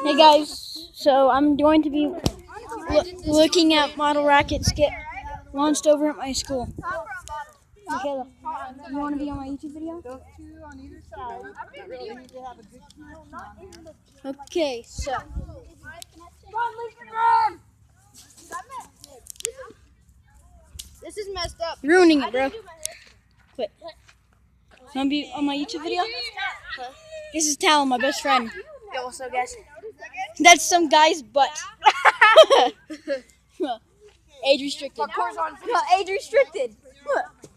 Hey guys, so I'm going to be looking at model rockets get launched over at my school. Michaela, you want to be on my YouTube video? Okay, so. This is messed up. Ruining it, bro. Quit. Want to be on my YouTube video? This is Tal, my best friend. Yo, what's up, guys? That's some guy's butt. Age restricted. Age restricted.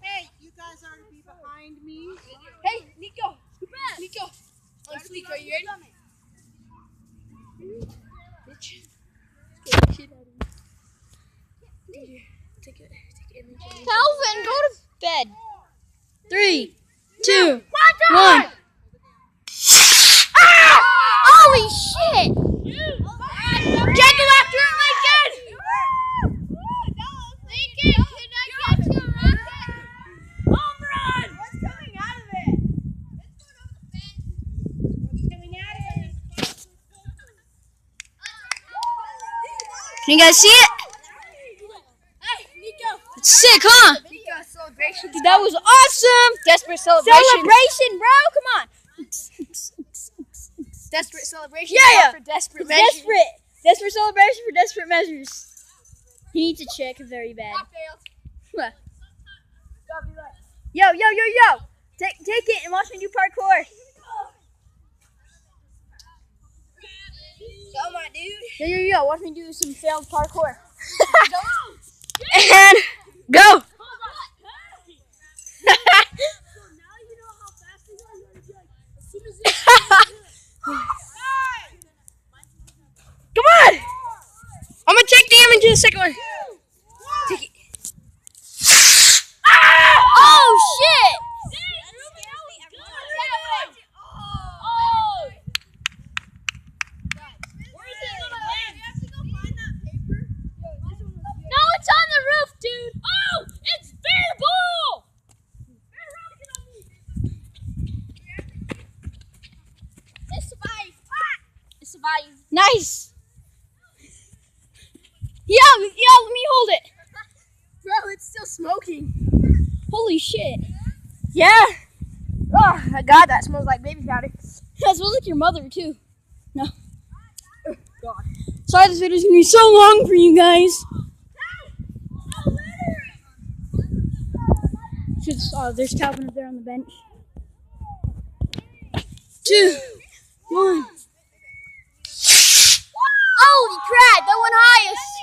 Hey, you guys are to be behind me. Hey, Nico. Nico. On fleek, are you ready? Calvin, go to bed. 3, 2, 1. Holy shit! Get him after it, Lincoln! Lincoln, can I get you a rocket? Home run! What's coming out of it? What's coming out of it? Can you guys see it? Hey, Nico. It's sick, huh? Nico, celebration. Dude, that was awesome! Desperate celebration. Celebration, bro! Come on! Desperate celebration. Yeah. For desperate measures. Desperate celebration for desperate measures. He needs a check very bad. Failed. Yo! Take it and watch me do parkour. Go, my dude. Yo! Watch me do some failed parkour. Go. And go! Come on! I'm gonna take damage in the second one. Take it. Oh shit! No, it's on the roof, dude. Oh, it's bear ball. It survived. It survived. Nice. Yeah, let me hold it. Bro, it's still smoking. Holy shit. Yeah. Oh, my God, that smells like baby powder. That smells like your mother too. No. Oh, God. Sorry, this video's gonna be so long for you guys. There's Calvin up there on the bench. 2, 1. Holy crap, that went highest.